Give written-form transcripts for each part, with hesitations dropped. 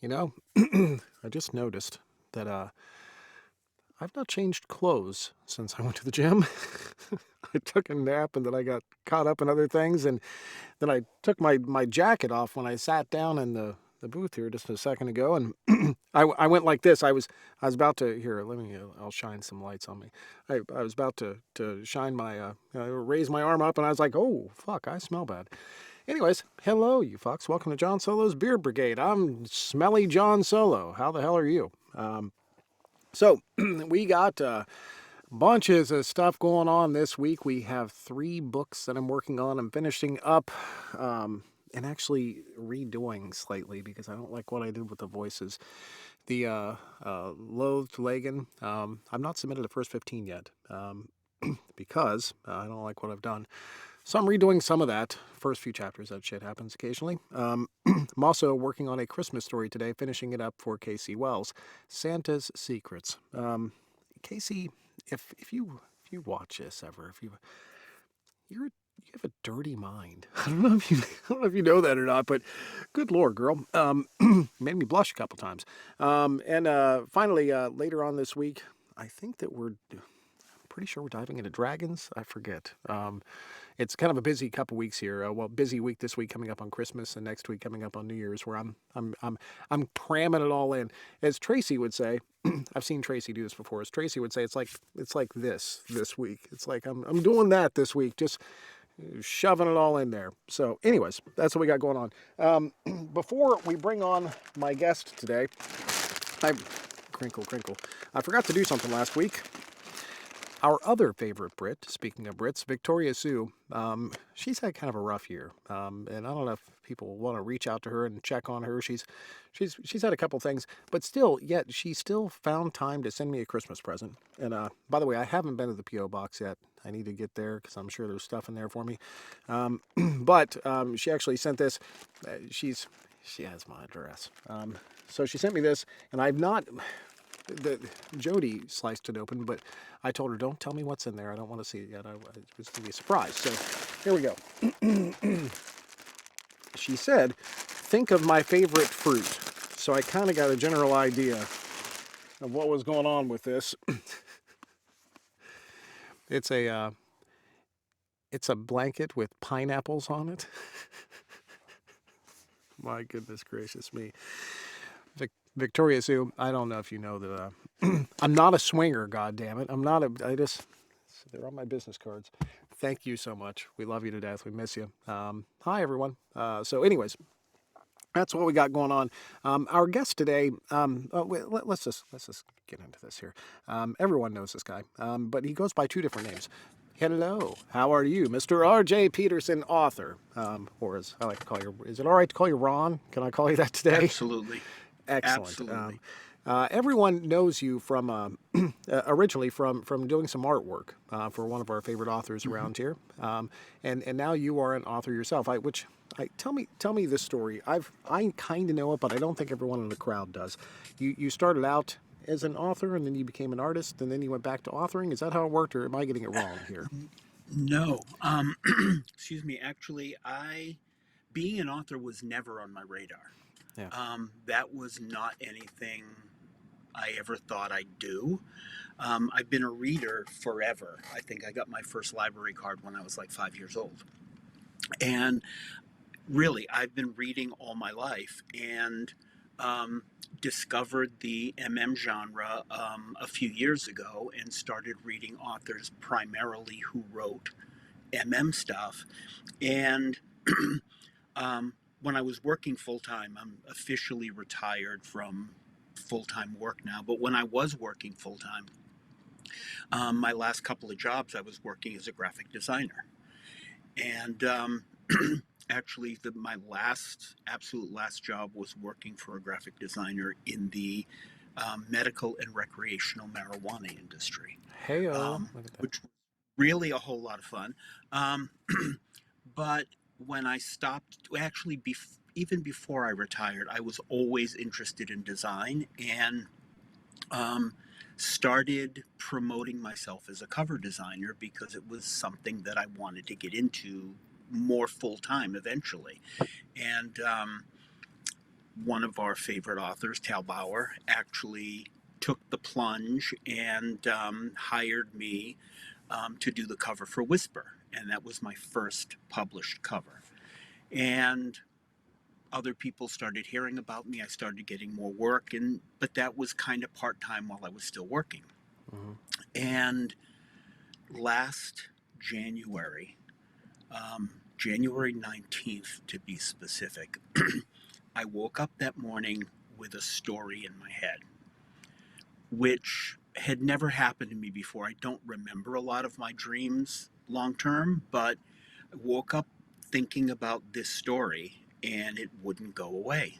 You know, I just noticed that I've not changed clothes since I went to the gym. I took a nap and then I got caught up in other things, and then I took my jacket off when I sat down in the booth here just a second ago, and I went like this. I was about to here. Let me. I'll shine some lights on me. I was about to shine my raise my arm up, and I was like, oh fuck, I smell bad. Anyways, hello you fucks. Welcome to John Solo's Beard Brigade. I'm Smelly John Solo. How the hell are you? So we got bunches of stuff going on this week. We have 3 books that I'm working on. I'm finishing up and actually redoing slightly because I don't like what I did with the voices. The Loathed Lagan. I've not submitted the first 15 yet because I don't like what I've done. So I'm redoing some of that. First few chapters, that shit happens occasionally. I'm also working on a Christmas story today, finishing it up for Casey Wells, Santa's Secrets. Casey, if you watch this ever, if you have a dirty mind. I don't know if you I don't know if you know that or not, but good lord, girl, made me blush a couple times. And finally, later on this week, I think that we're pretty sure we're diving into dragons. I forget. It's kind of a busy couple weeks here. Well, busy week this week coming up on Christmas, and next week coming up on New Year's, where I'm cramming it all in. As Tracy would say, I've seen Tracy do this before. As Tracy would say, it's like this week. It's like I'm doing that this week, just shoving it all in there. So, anyways, that's what we got going on. Before we bring on my guest today, I crinkle crinkle. I forgot to do something last week. Our other favorite Brit, speaking of Brits, Victoria Sue, she's had kind of a rough year, and I don't know if people want to reach out to her and check on her. She's had a couple things, but still, yet she still found time to send me a Christmas present. And by the way, I haven't been to the PO box yet. I need to get there because I'm sure there's stuff in there for me. But she actually sent this. She has my address. So she sent me this, and I've not. Jody sliced it open, but I told her, don't tell me what's in there. I don't want to see it yet. It was going to be a surprise. So here we go. She said, think of my favorite fruit. So I kind of got a general idea of what was going on with this. It's a blanket with pineapples on it. My goodness gracious me. Victoria Sue, I don't know if you know that I'm not a swinger, goddammit. They're on my business cards. Thank you so much. We love you to death. We miss you. Hi, everyone. So anyways, that's what we got going on. Our guest today, let's just get into this here. Everyone knows this guy, but he goes by 2 different names. Hello, how are you, Mr. RJ Peterson, author, or as I like to call you, is it all right to call you Ron? Can I call you that today? Absolutely. Excellent. Absolutely. Everyone knows you from originally from doing some artwork for one of our favorite authors around here, and now you are an author yourself. Tell me this story. I kind of know it, but I don't think everyone in the crowd does. You started out as an author, and then you became an artist, and then you went back to authoring. Is that how it worked, or am I getting it wrong here? No. Excuse me. Actually, being an author was never on my radar. Yeah. That was not anything I ever thought I'd do. I've been a reader forever. I think I got my first library card when I was like 5 years old. And really, I've been reading all my life and discovered the genre a few years ago and started reading authors primarily who wrote stuff. And when I was working full time, I'm officially retired from full time work now, but when I was working full time, my last couple of jobs, I was working as a graphic designer. And actually, my absolute last job was working for a graphic designer in the medical and recreational marijuana industry, Heyo. Look at that. which was really a whole lot of fun. Um, but when I stopped, actually, even before I retired, I was always interested in design and um, started promoting myself as a cover designer because it was something that I wanted to get into more full time eventually. And one of our favorite authors, Tal Bauer, actually took the plunge and hired me to do the cover for Whisper. And that was my first published cover. And other people started hearing about me. I started getting more work, but that was kind of part-time while I was still working. Mm-hmm. And last January, January 19th to be specific, I woke up that morning with a story in my head, which had never happened to me before. I don't remember a lot of my dreams long term, but I woke up thinking about this story and it wouldn't go away.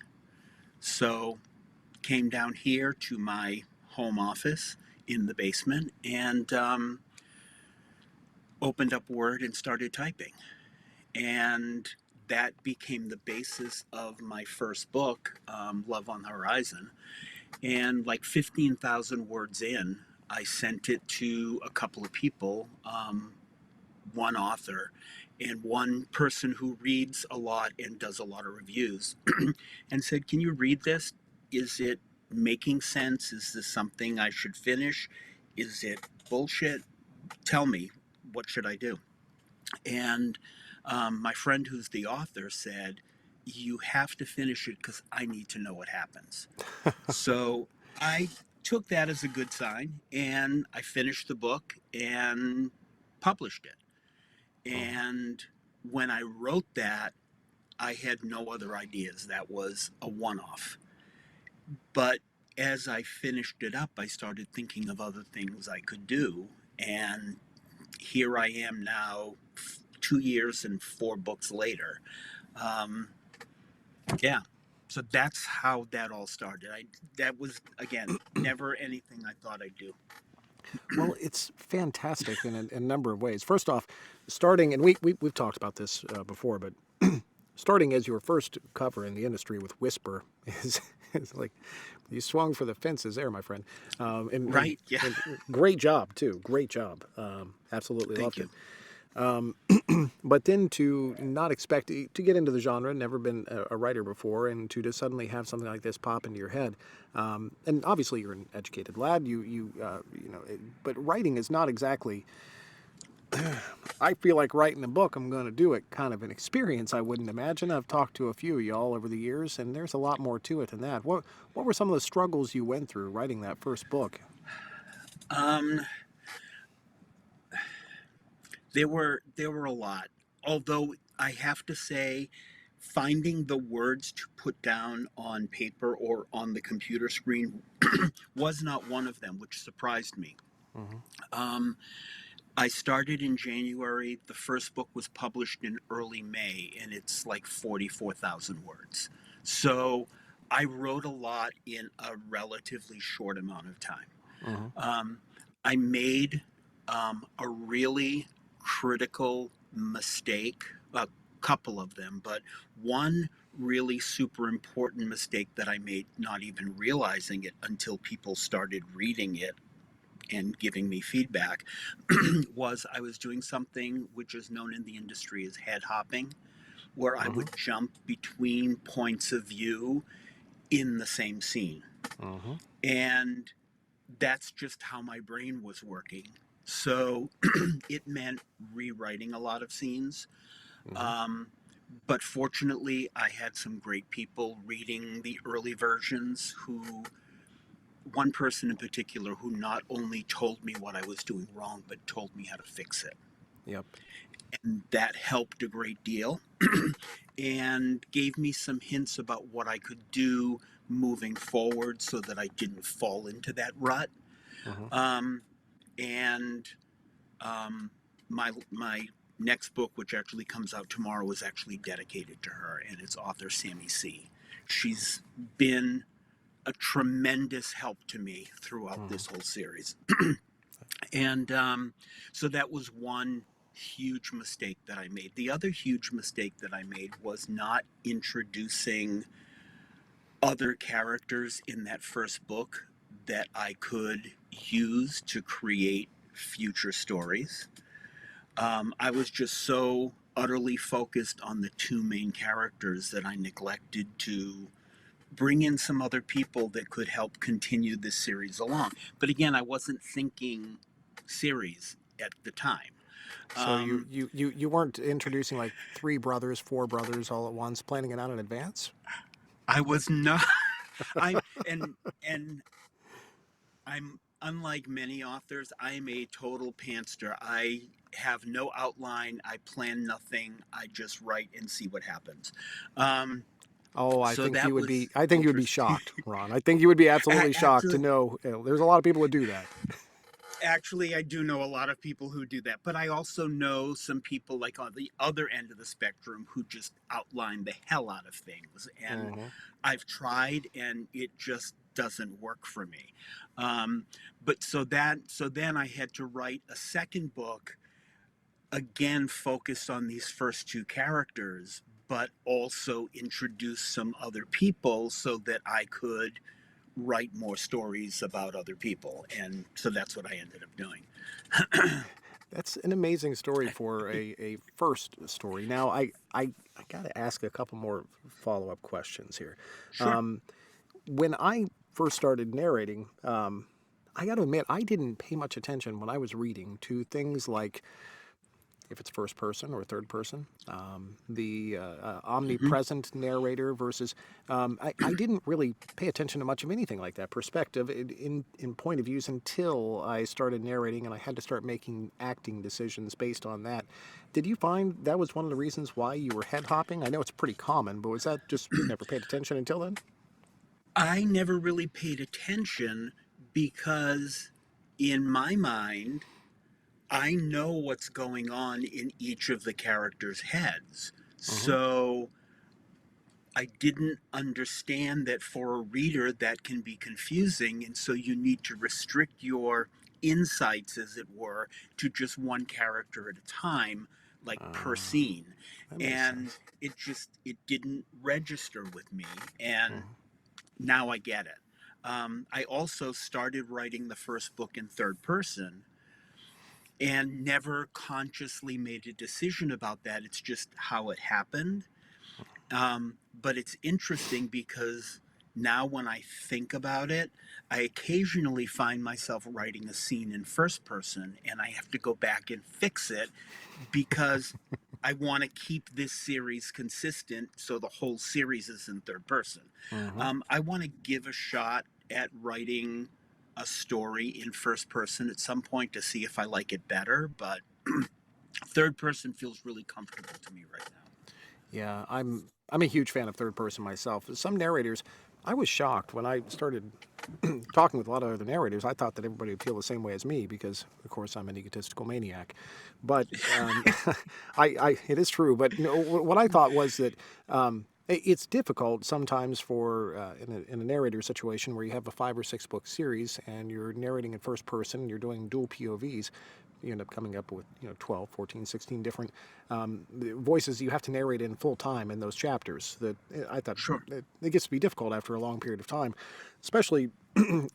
So came down here to my home office in the basement and opened up Word and started typing. And that became the basis of my first book, Love on the Horizon. And like 15,000 words in, I sent it to a couple of people, one author and one person who reads a lot and does a lot of reviews, and said, "Can you read this? Is it making sense? Is this something I should finish? Is it bullshit? Tell me, what should I do?" And my friend who's the author said, "You have to finish it because I need to know what happens." So I took that as a good sign and I finished the book and published it. Mm-hmm. And when I wrote that, I had no other ideas. That was a one off. But as I finished it up, I started thinking of other things I could do. And here I am now, 2 years and 4 books later. Um, yeah. So that's how that all started. That was, again, never anything I thought I'd do. Well, it's fantastic in a number of ways. First off, starting, and we've talked about this before, but starting as your first cover in the industry with Whisper is like you swung for the fences there, my friend. Right. Yeah. And great job too. Great job. Absolutely Thank loved you. it. But then to not expect to get into the genre, never been a writer before, and to just suddenly have something like this pop into your head, and obviously you're an educated lad, you know, but writing is not exactly. I feel like writing a book, I'm going to do it. Kind of an experience, I wouldn't imagine. I've talked to a few of y'all over the years, and there's a lot more to it than that. What were some of the struggles you went through writing that first book? Um, there were a lot. Although I have to say, finding the words to put down on paper or on the computer screen was not one of them, which surprised me. Mm-hmm. Um, I started in January. The first book was published in early May, and it's like 44,000 words. So I wrote a lot in a relatively short amount of time. Mm-hmm. Um, I made a really critical mistake, a couple of them, but one really super important mistake that I made, not even realizing it until people started reading it and giving me feedback, was I was doing something which is known in the industry as head hopping, where I Mm-hmm. would jump between points of view in the same scene. Mm-hmm. And that's just how my brain was working. So it meant rewriting a lot of scenes. Mm-hmm. Um, but fortunately, I had some great people reading the early versions one person in particular, who not only told me what I was doing wrong, but told me how to fix it. Yep. And that helped a great deal and gave me some hints about what I could do moving forward so that I didn't fall into that rut. Mm-hmm. Um, and my next book, which actually comes out tomorrow, is actually dedicated to her, and it's author Sammy C. She's been a tremendous help to me throughout Mm-hmm. this whole series. And so that was one huge mistake that I made. The other huge mistake that I made was not introducing other characters in that first book that I could use to create future stories. I was just so utterly focused on the two main characters that I neglected to bring in some other people that could help continue this series along. But again, I wasn't thinking series at the time. So Um, you weren't introducing like three brothers, four brothers all at once, planning it out in advance? I was not. I'm and I'm unlike many authors. I am a total pantser. I have no outline. I plan nothing. I just write and see what happens. Um, Oh, so that was I think you would be interesting. shocked, Ron. I think you would be absolutely shocked to Actually, know, there's a lot of people that do that. actually, I do know a lot of people who do that, but I also know some people like on the other end of the spectrum who just outline the hell out of things. And Hmm. I've tried, and it just doesn't work for me. Um, but so then I had to write a second book, again focused on these first two characters, but also introduce some other people so that I could write more stories about other people. And so that's what I ended up doing. That's an amazing story for a first story. Now, I got to ask a couple more follow up questions here. Sure. When I first started narrating, I got to admit, I didn't pay much attention when I was reading to things like if it's first person or third person, the Hmm. omnipresent narrator versus. I didn't really pay attention to much of anything like that perspective in point of views until I started narrating and I had to start making acting decisions based on that. Did you find that was one of the reasons why you were head hopping? I know it's pretty common, but was that just you never paid attention until then? I never really paid attention because, in my mind, I know what's going on in each of the characters' heads. Hmm. So I didn't understand that for a reader that can be confusing. And so you need to restrict your insights, as it were, to just one character at a time, like per scene. That makes And sense. it didn't register with me. And Hmm. now I get it. I also started writing the first book in third person and never consciously made a decision about that. It's just how it happened. But it's interesting because now when I think about it, I occasionally find myself writing a scene in first person and I have to go back and fix it because I want to keep this series consistent so the whole series is in third person. Hmm. I want to give a shot at writing a story in first person at some point to see if I like it better, but third person feels really comfortable to me right now. Yeah, I'm a huge fan of third person myself. Some narrators, I was shocked when I started talking with a lot of other narrators. I thought that everybody would feel the same way as me because, of course, I'm an egotistical maniac. But it is true. But you know, what I thought was that it's difficult sometimes for in a narrator situation where you have a 5 or 6 book series and you're narrating in first person, and you're doing dual POVs. You end up coming up with 12, 14, 16 different voices you have to narrate in full time in those chapters. That I thought Sure. it gets to be difficult after a long period of time, especially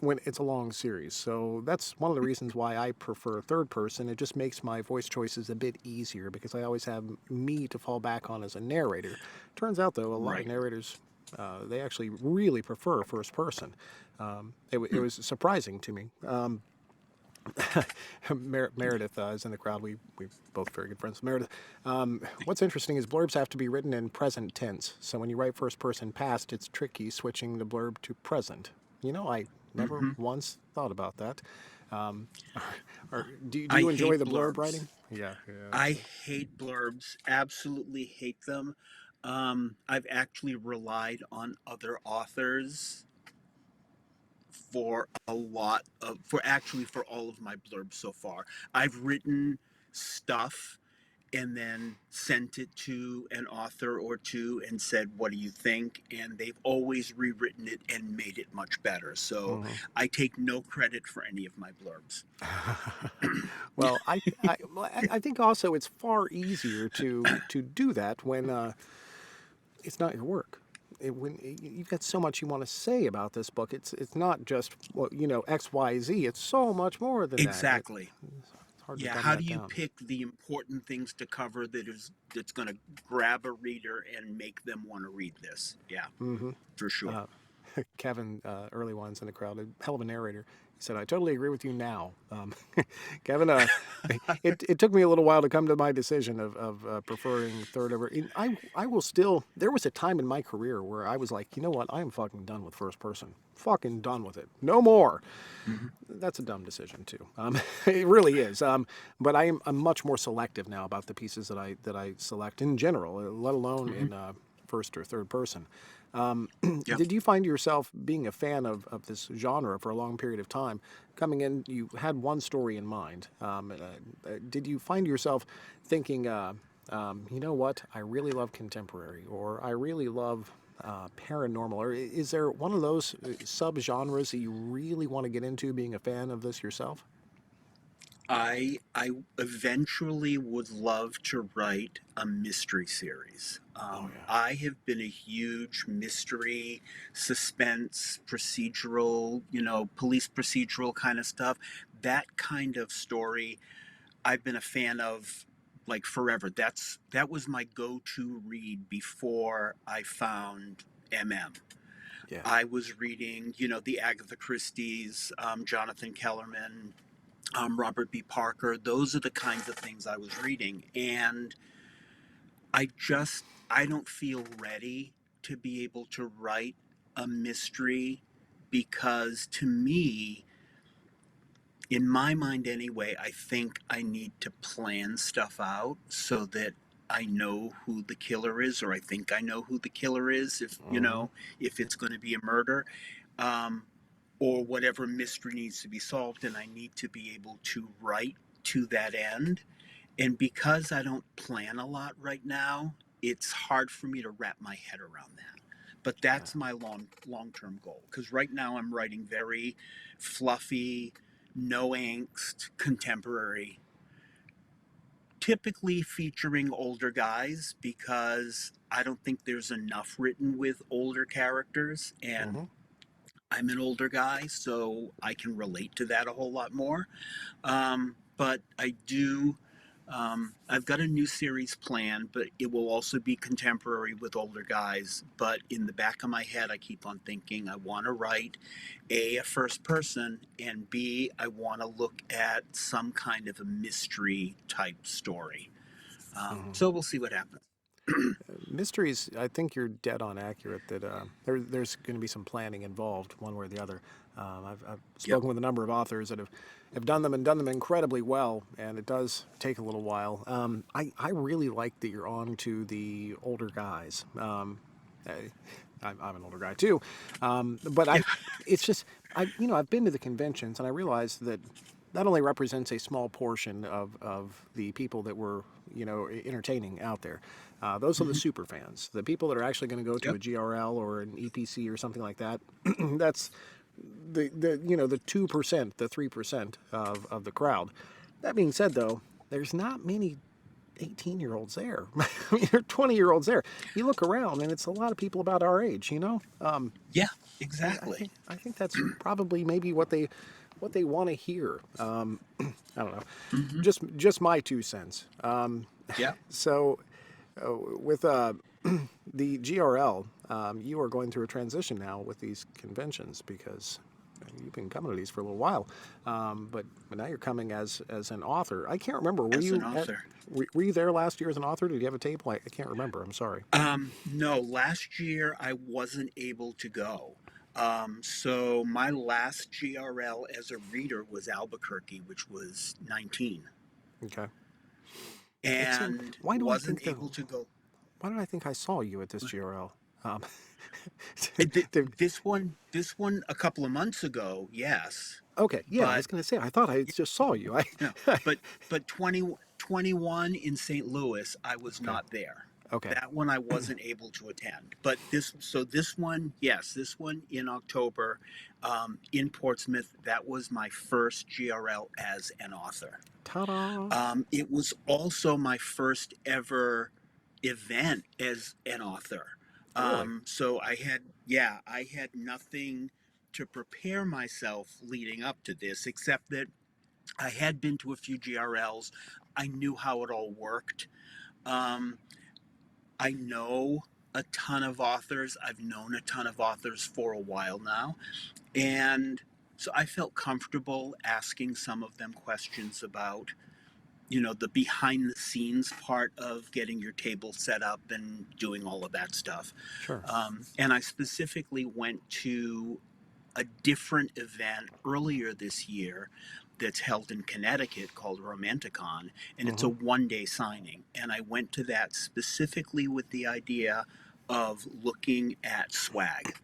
when it's a long series. So that's one of the reasons why I prefer third person. It just makes my voice choices a bit easier because I always have me to fall back on as a narrator. Turns out, though, a lot of Right. narrators they actually really prefer first person. It was surprising to me. Meredith is in the crowd. We both very good friends. Meredith, what's interesting is blurbs have to be written in present tense. So when you write first person past, it's tricky switching the blurb to present. I never Hmm. once thought about that. Um, do I you enjoy hate the blurb blurbs. writing? Yeah, yeah. I hate blurbs, absolutely hate them. I've actually relied on other authors for for all of my blurbs so far. I've written stuff and then sent it to an author or two and said, "What do you think?" And they've always rewritten it and made it much better. So Hmm. I take no credit for any of my blurbs. Well, I think also it's far easier to do that when it's not your work. When you've got so much you want to say about this book, it's not just well, X, Y, Z. It's so much more than that. Exactly. It's hard to Yeah, dumb how do that you down. pick the important things to cover that's going to grab a reader and make them want to read this? Yeah, Hmm. for sure. Kevin, early ones in the crowd, a hell of a narrator. He said, "I totally agree with you now." Kevin, it took me a little while to come to my decision of preferring third over. I will still. There was a time in my career where I was like, you know what? I am fucking done with first person. Fucking done with it. No more. Mhm. That's a dumb decision too. It really is. But I'm much more selective now about the pieces that I select in general, let alone Mhm. in first or third person. Yeah. Did you find yourself being a fan of this genre for a long period of time? Coming in, you had one story in mind. Did you find yourself thinking, you know what, I really love contemporary, or I really love paranormal, or is there one of those subgenres that you really want to get into being a fan of this yourself? I eventually would love to write a mystery series. Oh yeah. I have been a huge mystery, suspense, procedural, police procedural kind of stuff. That kind of story I've been a fan of like forever. That was my go-to read before I found MM. Yeah. I was reading, the Agatha Christie's, Jonathan Kellerman, Robert B. Parker. Those are the kinds of things I was reading. And I don't feel ready to be able to write a mystery because to me, in my mind anyway, I think I need to plan stuff out so that I know who the killer is, or I think I know who the killer is, Hmm. if it's going to be a murder. Um, or whatever mystery needs to be solved, and I need to be able to write to that end. And because I don't plan a lot right now, it's hard for me to wrap my head around that. But Yeah. that's my long term goal. Because right now I'm writing very fluffy, no angst, contemporary, typically featuring older guys because I don't think there's enough written with older characters. And Hmm. I'm an older guy, so I can relate to that a whole lot more. But I do. I've got a new series planned, but it will also be contemporary with older guys. But in the back of my head, I keep on thinking I want to write a first person, and B, I want to look at some kind of a mystery type story. Hmm. So we'll see what happens. Mysteries, I think you're dead on accurate that there's going to be some planning involved, one way or the other. I've Yep. spoken with a number of authors that have done them and done them incredibly well, and it does take a little while. I really like that you're on to the older guys. I, I'm an older guy too, but Yeah. it's just, I've been to the conventions and I realized that that only represents a small portion of the people that we're entertaining out there. Those are the Hmm. super fans, the people that are actually going to go to Yep. a GRL or an EPC or something like that. That's the 2%, the 3% of the crowd. That being said, though, there's not many 18-year-olds there. I mean, there are 20-year-olds there. You look around, and it's a lot of people about our age. Yeah. I Exactly. think I think that's probably maybe what they want to hear. I don't know. Hmm. Just my 2 cents. Yeah. So with the GRL, you are going through a transition now with these conventions because you've been coming to these for a little while, but now you're coming as an author. I can't remember. Were As an you at? author. Were you there last year as an author? Did you have a table? I can't remember. I'm sorry. No, last year I wasn't able to go. So my last GRL as a reader was Albuquerque, which was 19, Okay. It seemed. and Why do I wasn't think that? able to go. Why did I think I saw you at this GRL? Um, It did- to- this one a couple of months ago, yes, okay, yeah, I but was going to say I thought I just saw you. I no, but but 2021 in St. Louis, I was okay, not there. okay, That one I wasn't able to attend. But this one, yes, this one in October, in Portsmouth, that was my first GRL as an author. ta-da! It was also my first ever event as an author. Really? So I had nothing to prepare myself leading up to this, except that I had been to a few GRLs. I knew how it all worked. Um, I know a ton of authors. I've known a ton of authors for a while now. And so I felt comfortable asking some of them questions about, the behind the scenes part of getting your table set up and doing all of that stuff. Sure. And I specifically went to a different event earlier this year that's held in Connecticut called Romanticon, and it's a Hmm. 1 day signing. And I went to that specifically with the idea of looking at swag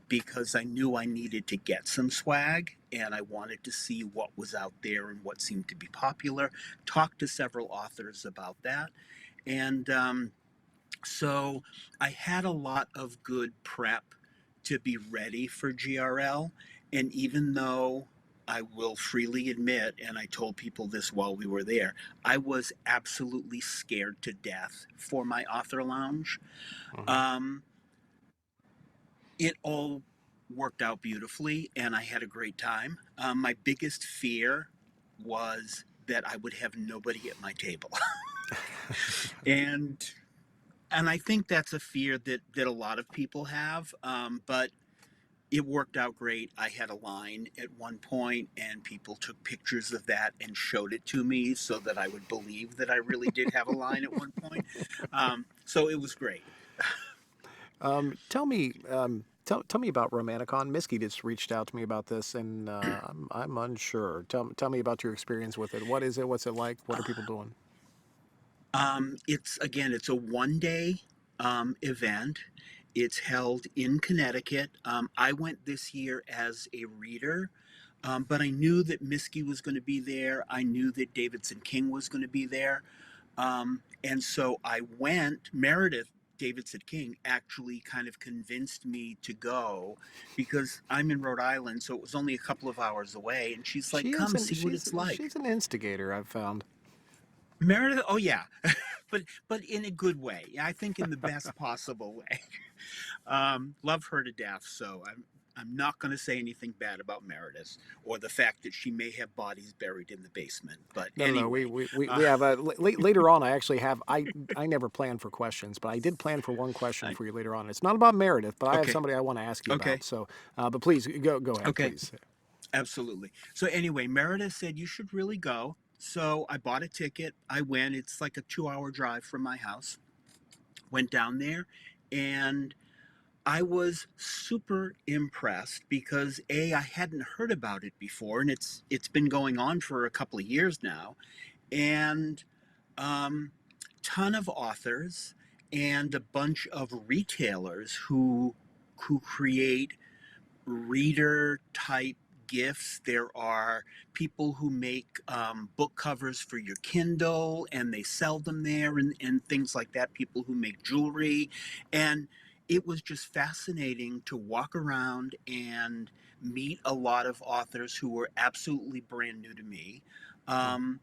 because I knew I needed to get some swag and I wanted to see what was out there and what seemed to be popular. Talked to several authors about that. And so I had a lot of good prep to be ready for GRL. And even though I will freely admit, and I told people this while we were there, I was absolutely scared to death for my author lounge. Hmm. Um, it all worked out beautifully and I had a great time. My biggest fear was that I would have nobody at my table. and and I think that's a fear that a lot of people have. But it worked out great. I had a line at one point, and people took pictures of that and showed it to me so that I would believe that I really did have a line at one point. So it was great. Tell me about Romanticon. Misky just reached out to me about this, and I'm unsure. Tell me about your experience with it. What is it? What's it like? What are people doing? It's a 1 day event. It's held in Connecticut. I went this year as a reader, but I knew that Miskey was going to be there. I knew that Davidson King was going to be there. And so I went. Meredith Davidson King actually kind of convinced me to go because I'm in Rhode Island, so it was only a couple of hours away. And she's like, She come isn't. see what it's like. She's an instigator. I've found. Meredith, oh yeah, but in a good way. I think in the best possible way. Love her to death. So I'm not going to say anything bad about Meredith or the fact that she may have bodies buried in the basement. But No, no, no. anyway, We uh, have later on. I actually have. I never planned for questions, but I did plan for one question I, for you later on. It's not about Meredith, but I have okay, somebody I want to ask you okay, about. So, but please go ahead, okay, please. absolutely. So anyway, Meredith said you should really go. So I bought a ticket. I went. It's like a 2 hour drive from my house. Went down there, and I was super impressed because I hadn't heard about it before, and it's been going on for a couple of years now, and um, ton of authors and a bunch of retailers who create reader type gifts. There are people who make book covers for your Kindle and they sell them there and things like that, people who make jewelry. And it was just fascinating to walk around and meet a lot of authors who were absolutely brand new to me. Mm, Um,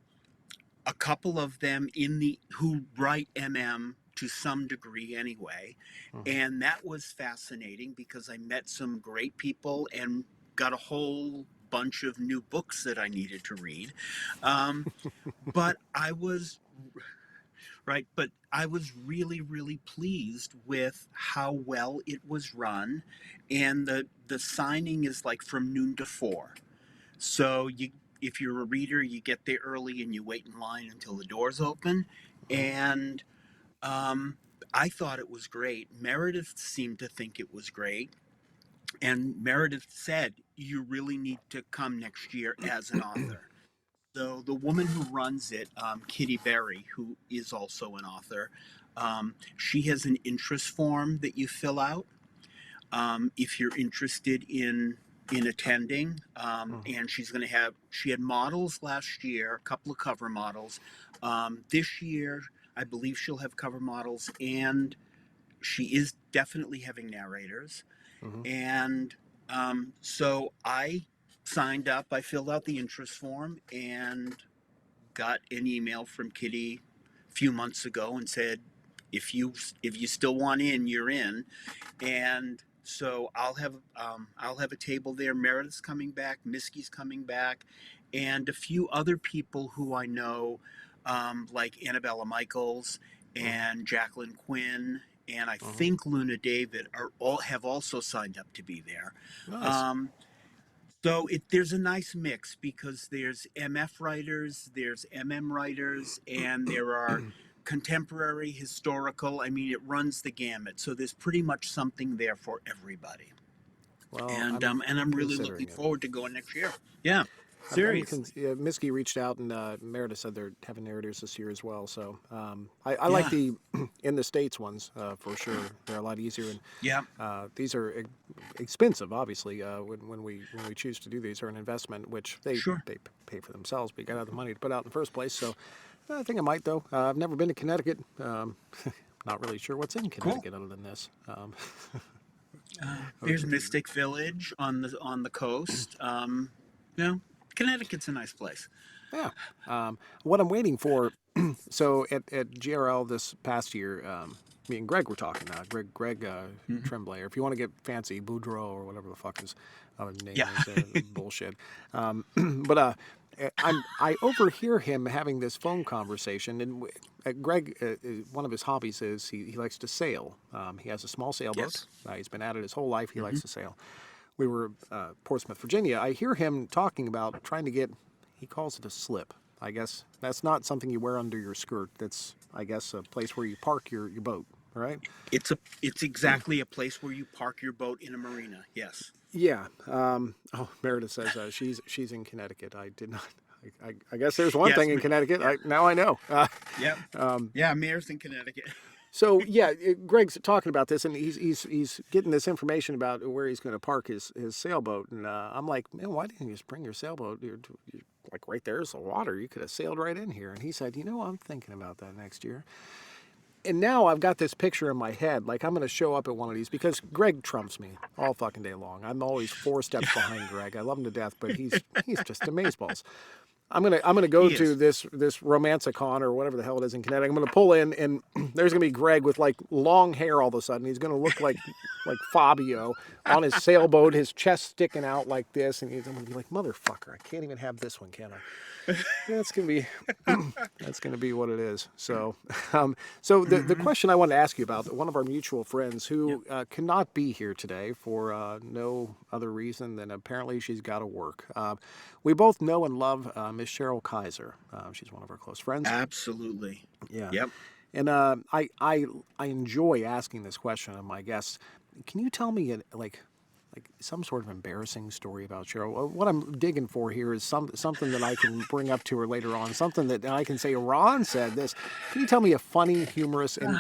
a couple of them in the who write to some degree anyway, mhm. and that was fascinating because I met some great people and got a whole bunch of new books that I needed to read. Um, but I was right, but I was really really pleased with how well it was run, and the signing is like from noon to 4. So if you're a reader, you get there early and you wait in line until the doors open. Mhm. And um, I thought it was great. Meredith seemed to think it was great. And Meredith said, you really need to come next year as an author. So the woman who runs it, Kitty Berry, who is also an author, she has an interest form that you fill out if you're interested in attending. Mhm. And she had models last year, a couple of cover models. This year, I believe she'll have cover models, and she is definitely having narrators. Mhm. And so I signed up. I filled out the interest form and got an email from Kitty a few months ago and said, if you still want in, you're in. And so I'll have a table there. Meredith's coming back, Miskey's coming back, and a few other people who I know, like Annabella Michaels Mhm. and Jacqueline Quinn and I Uh-huh. think Luna David have also signed up to be there. Nice. Um, so there's a nice mix because there's MF writers, there's MM writers, and there are contemporary, historical. I mean, it runs the gamut. So there's pretty much something there for everybody. Well, I'm And I'm really looking considering it. forward to going next year. Yeah, seriously. Miski reached out, and Meredith said they're having narrators this year as well. So I like Yeah, the in the States ones for sure. They're a lot easier, and yeah, these are expensive, obviously. When we choose to do these, are an investment, which sure. they pay for themselves, but you got to have the money to put out in the first place. So I think I might though. I've never been to Connecticut. Not really sure what's in Cool. Connecticut other than this. There's Mystic Village on the coast. You know, Connecticut's a nice place. Yeah. What I'm waiting for, so at GRL this past year, me and Greg were talking. Greg Hmm. Tremblay, or if you want to get fancy, Boudreaux or whatever the fuck his name Yeah. is, bullshit. But I overhear him having this phone conversation, and Greg, one of his hobbies is he likes to sail. He has a small sailboat. Yes. He's been at it his whole life. He Hmm. likes to sail. We were Portsmouth, Virginia. I hear him talking about trying to get. He calls it a slip. I guess that's not something you wear under your skirt. That's, I guess, a place where you park your boat, right? It's exactly a place where you park your boat in a marina. Yes. Yeah. Oh, Meredith says she's in Connecticut. I did not. I guess there's one Yes. thing in Connecticut. Yeah. Now I know. Yep. Yeah. Mayor's in Connecticut. So yeah, Greg's talking about this, and he's getting this information about where he's going to park his sailboat, and I'm like, man, why didn't you just bring your sailboat? You're like right there's the water. You could have sailed right in here. And he said, I'm thinking about that next year. And now I've got this picture in my head, like I'm going to show up at one of these because Greg trumps me all fucking day long. I'm always 4 steps behind Greg. I love him to death, but he's just amazeballs. I'm gonna go He to is. this Romancicon or whatever the hell it is in Connecticut. I'm gonna pull in, and there's gonna be Greg with like long hair all of a sudden. He's gonna look like Fabio on his sailboat, his chest sticking out like this, and I'm gonna be like, motherfucker, I can't even have this one, can I? That's gonna be that's gonna be what it is. So, so the Hmm. question I wanted to ask you about one of our mutual friends Yep. who cannot be here today for no other reason than apparently she's got to work. We both know and love Miss Cheryl Kaiser. She's one of our close friends. Absolutely. Yeah, Yep. and I enjoy asking this question of my guests. Can you tell me like some sort of embarrassing story about Cheryl? What I'm digging for here is something that I can bring up to her later on. Something that I can say, Ron said this. Can you tell me a funny, humorous, and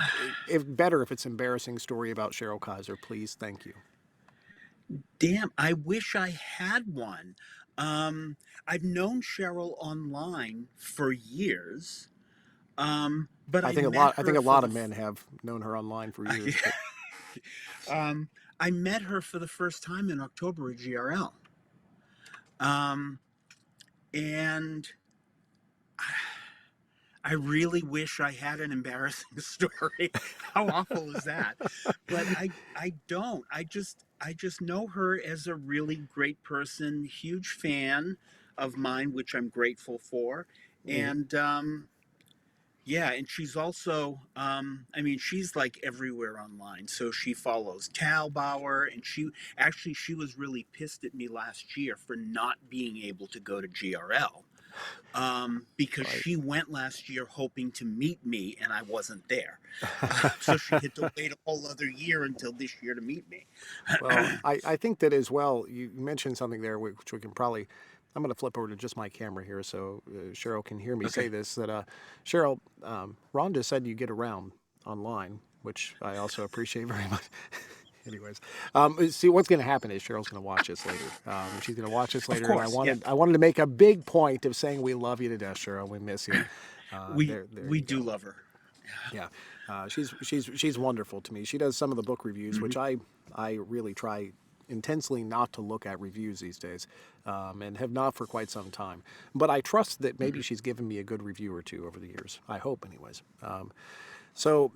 if better if it's embarrassing story about Cheryl Kaiser, please? Thank you. Damn, I wish I had one. Um, I've known Cheryl online for years, but I met I think her a for lot the. of men have known her online for years, but um, I met her for the first time in October at GRL, um, and I really wish I had an embarrassing story. How awful is that? But I don't. I just know her as a really great person, huge fan of mine, which I'm grateful for. mhm. And yeah, and she's also I mean, she's like everywhere online. So she follows Talbauer, and she was really pissed at me last year for not being able to go to GRL, because Right. she went last year hoping to meet me and I wasn't there. So she had to wait a whole other year until this year to meet me. Well, I think that as well. You mentioned something there, which we can probably. I'm going to flip over to just my camera here so Cheryl can hear me Okay. say this. That Cheryl, Ron just said you get around online, which I also appreciate very much. Anyways, see what's going to happen is Cheryl's going to watch this later. She's going to watch this Of later, and course, yeah. I wanted to make a big point of saying we love you to death, Cheryl. We miss you. We There we you do go. love her. Yeah, she's wonderful to me. She does some of the book reviews, Hmm. which I really try intensely not to look at reviews these days, and have not for quite some time. But I trust that maybe Hmm. she's given me a good review or two over the years. I hope, anyways. So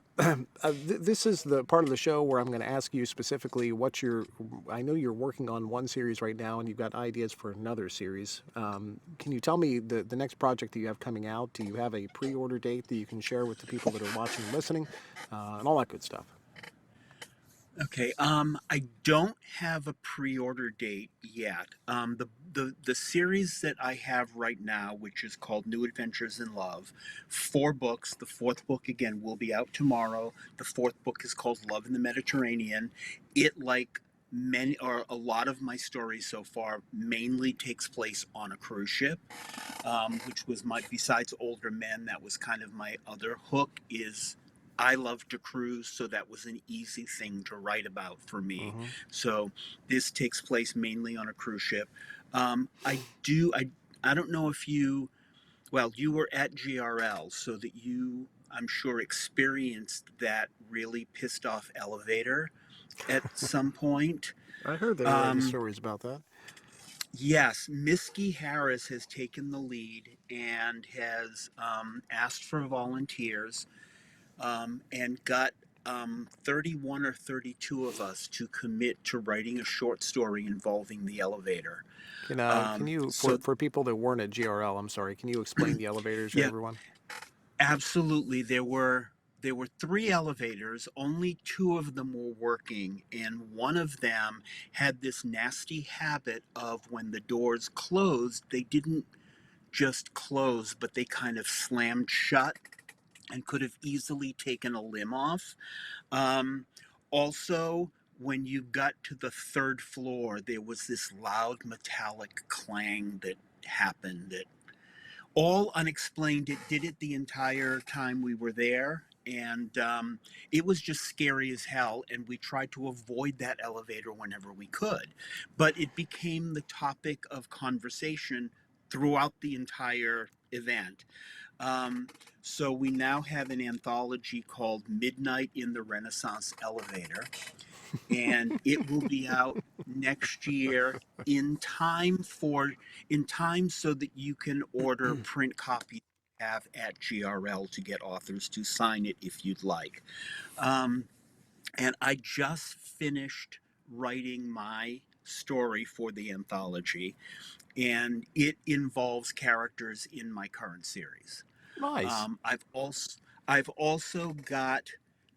this is the part of the show where I'm going to ask you specifically what you're. I know you're working on one series right now, and you've got ideas for another series. Can you tell me the next project that you have coming out? Do you have a pre-order date that you can share with the people that are watching and listening, and all that good stuff? Okay. I don't have a pre-order date yet. The series that I have right now, which is called New Adventures in Love, 4 books. The fourth book again will be out tomorrow. The fourth book is called Love in the Mediterranean. It, like many or a lot of my stories so far, mainly takes place on a cruise ship, which was my, besides Older Men, that was kind of my other hook. Is I love to cruise, so that was an easy thing to write about for me. Mm-hmm. So this takes place mainly on a cruise ship. I do. I don't know if you. Well, you were at GRL, so that you, I'm sure, experienced that really pissed off elevator at some point. I heard they were writing Um, stories about that. Yes, Miski Harris has taken the lead and has asked for volunteers, and got 31 or 32 of us to commit to writing a short story involving the elevator. Can you, So, for people that weren't at GRL, I'm sorry, can you explain the elevators to yeah, everyone? absolutely. There were 3 elevators. Only 2 of them were working, and one of them had this nasty habit of when the doors closed, they didn't just close, but they kind of slammed shut and could have easily taken a limb off. Um, Also, when you got to the 3rd floor, there was this loud metallic clang that happened, that all unexplained. It did it the entire time we were there. And it was just scary as hell. And we tried to avoid that elevator whenever we could. But it became the topic of conversation throughout the entire event. Um, so we now have an anthology called Midnight in the Renaissance Elevator, and it will be out next year in time for in time so that you can order print copies have at GRL to get authors to sign it if you'd like. Um, and I just finished writing my story for the anthology, and it involves characters in my current series. Nice. I've also got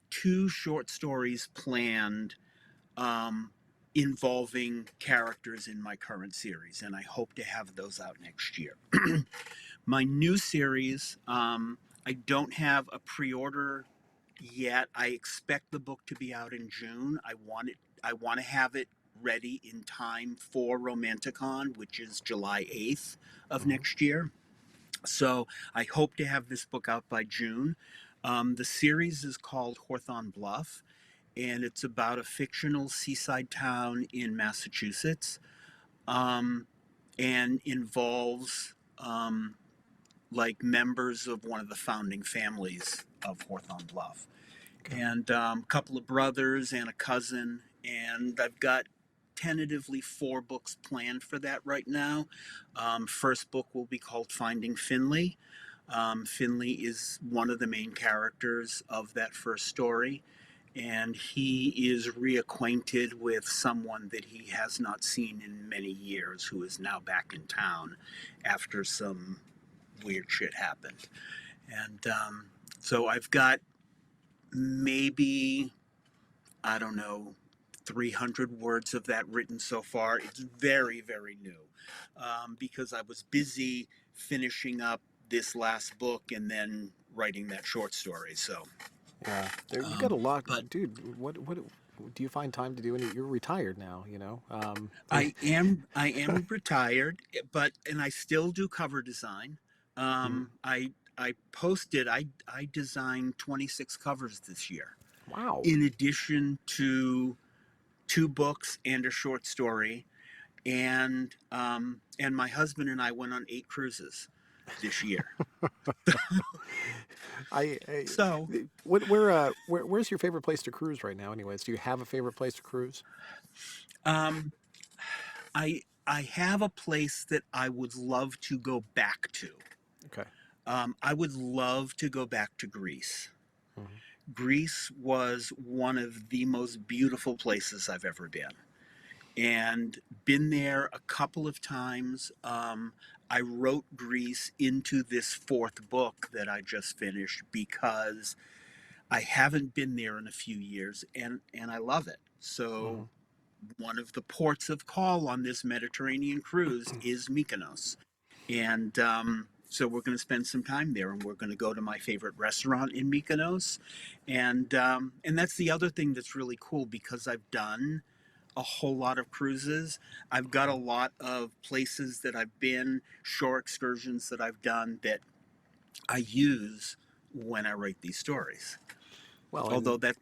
2 short stories planned, um, involving characters in my current series, and I hope to have those out next year. My new series, I don't have a pre-order yet. I expect the book to be out in June. I want to have it ready in time for Romanticon, which is July 8th of Mm-hmm. next year. So I hope to have this book out by June. The series is called Hawthorne Bluff, and it's about a fictional seaside town in Massachusetts, um, and involves, like, members of one of the founding families of Hawthorne Bluff, Okay. and a couple of brothers and a cousin. And I've got tentatively 4 books planned for that right now. First book will be called Finding Finley. Finley is one of the main characters of that first story, and he is reacquainted with someone that he has not seen in many years, who is now back in town after some weird shit happened. And so I've got maybe, I don't know, 300 words of that written so far. It's very, very new, because I was busy finishing up this last book and then writing that short story. So, Yeah. There, you got a lot, but dude. What do you find time to do? Any? You're retired now, you know. I am retired, but and I still do cover design. Mhm. I posted, I designed 26 covers this year, Wow. in addition to 2 books and a short story. And my husband and I went on 8 cruises this year. I So, where's your favorite place to cruise right now? Anyways, do you have a favorite place to cruise? um, I have a place that I would love to go back to. Okay. I would love to go back to Greece. Hmm. Greece was one of the most beautiful places I've ever been, and been there a couple of times. I wrote Greece into this fourth book that I just finished because I haven't been there in a few years, and I love it. So Hmm. one of the ports of call on this Mediterranean cruise is Mykonos. And so we're going to spend some time there, and we're going to go to my favorite restaurant in Mykonos, and that's the other thing that's really cool because I've done a whole lot of cruises. I've got a lot of places that I've been, shore excursions that I've done that I use when I write these stories. Well, Although and that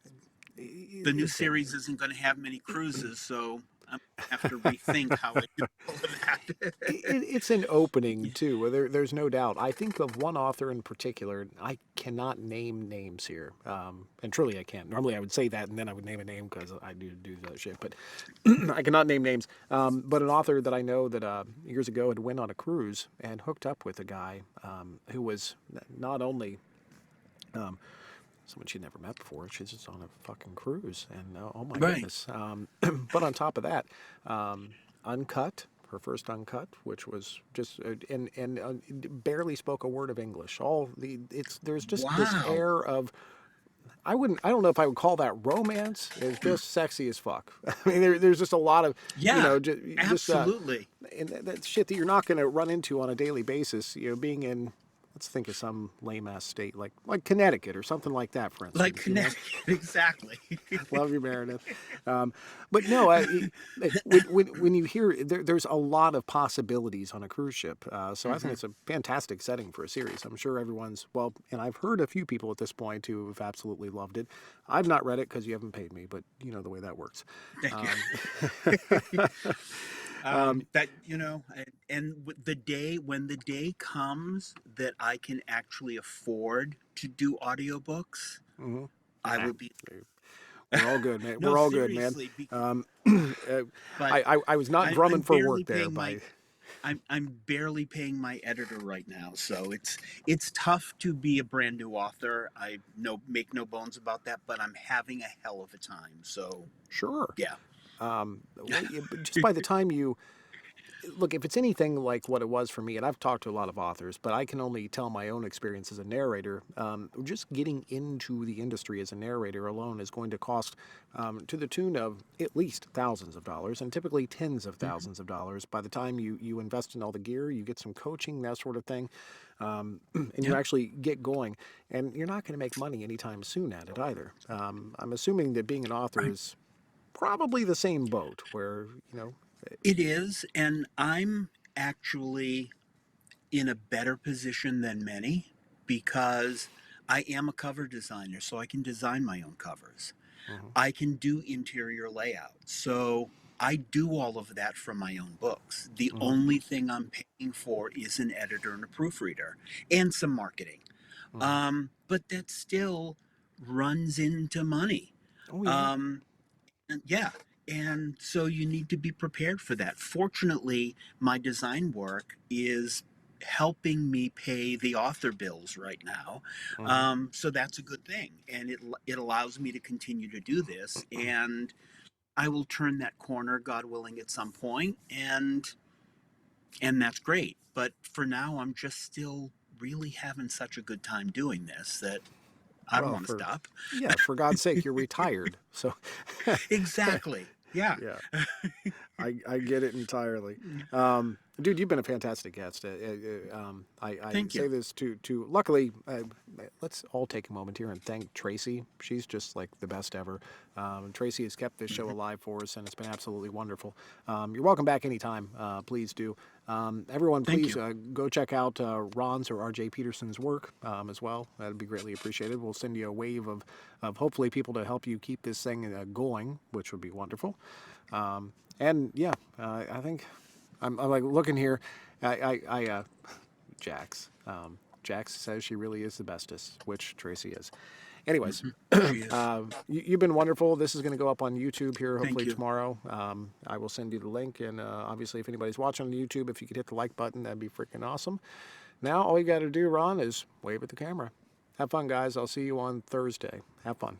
the new it's series isn't going to have many cruises, so I'm going to have to rethink how I do all of that. it's an opening too. There's no doubt. I think of one author in particular. I cannot name names here, and truly I can't. Normally I would say that and then I would name a name because I do that shit. But I cannot name names. But an author that I know that years ago had went on a cruise and hooked up with a guy who was not only someone she'd never met before. She's just on a fucking cruise, and oh my Right. goodness! But on top of that, uncut. Her first uncut, which was just and barely spoke a word of English. All the it's there's just this Wow. air of I don't know if I would call that romance. It's just sexy as fuck. I mean there's just a lot of Yeah, just absolutely. and that shit that you're not going to run into on a daily basis. Being in let's think of some lame ass state like Connecticut or something like that, for Like instance. Connecticut, exactly. Love you, Meredith. But no, when you hear there's a lot of possibilities on a cruise ship. So I think Hmm. it's a fantastic setting for a series. I'm sure everyone's well, and I've heard a few people at this point who have absolutely loved it. I've not read it because you haven't paid me, but you know the way that works. Thank you. Um, That and the day when the day comes that I can actually afford to do audiobooks, mhm. I Ah, will be. we're all good, man. No, We're all good, man. seriously, but I was not drumming I'm for barely work there paying by. I'm barely paying my editor right now, so it's tough to be a brand new author. I no make no bones about that, but I'm having a hell of a time. So Sure. yeah. But just by the time you look, if it's anything like what it was for me, and I've talked to a lot of authors, but I can only tell my own experience as a narrator. Just getting into the industry as a narrator alone is going to cost to the tune of at least thousands of dollars, and typically tens of Mhm. thousands of dollars. By the time you invest in all the gear, you get some coaching, that sort of thing, and you Yeah. actually get going, and you're not going to make money anytime soon at it either. I'm assuming that being an author Right. is probably the same boat, where It is, and I'm actually in a better position than many because I am a cover designer, so I can design my own covers. Mhm. I can do interior layout. So I do all of that from my own books. The Mhm. only thing I'm paying for is an editor and a proofreader and some marketing. Mhm. But that still runs into money. Oh yeah. Um, and yeah. And so you need to be prepared for that. Fortunately, my design work is helping me pay the author bills right now. Mhm. So that's a good thing. And it allows me to continue to do this. And I will turn that corner, God willing, at some point, and that's great. But for now, I'm just still really having such a good time doing this that I don't Well, want to stop. for God's sake, you're retired. So, Exactly. Yeah. yeah, I get it entirely. Dude, you've been a fantastic guest. I Thank say you. this to luckily, let's all take a moment here and thank Tracy. She's just like the best ever. Tracy has kept this show Mhm. alive for us, and it's been absolutely wonderful. You're welcome back anytime. Please do. Everyone, Thank please you. go check out Ron's or RJ Peterson's work as well. That'd be greatly appreciated. We'll send you a wave of hopefully people to help you keep this thing going, which would be wonderful. And yeah, I think I'm like looking here. I Jax. Jax says she really is the bestest, which Tracy is. Anyways, Hmm. She is. you've been wonderful. This is going to go up on YouTube here Thank hopefully you. tomorrow. I will send you the link, and obviously, if anybody's watching on YouTube, if you could hit the like button, that'd be freaking awesome. Now, all you got to do, Ron, is wave at the camera. Have fun, guys. I'll see you on Thursday. Have fun.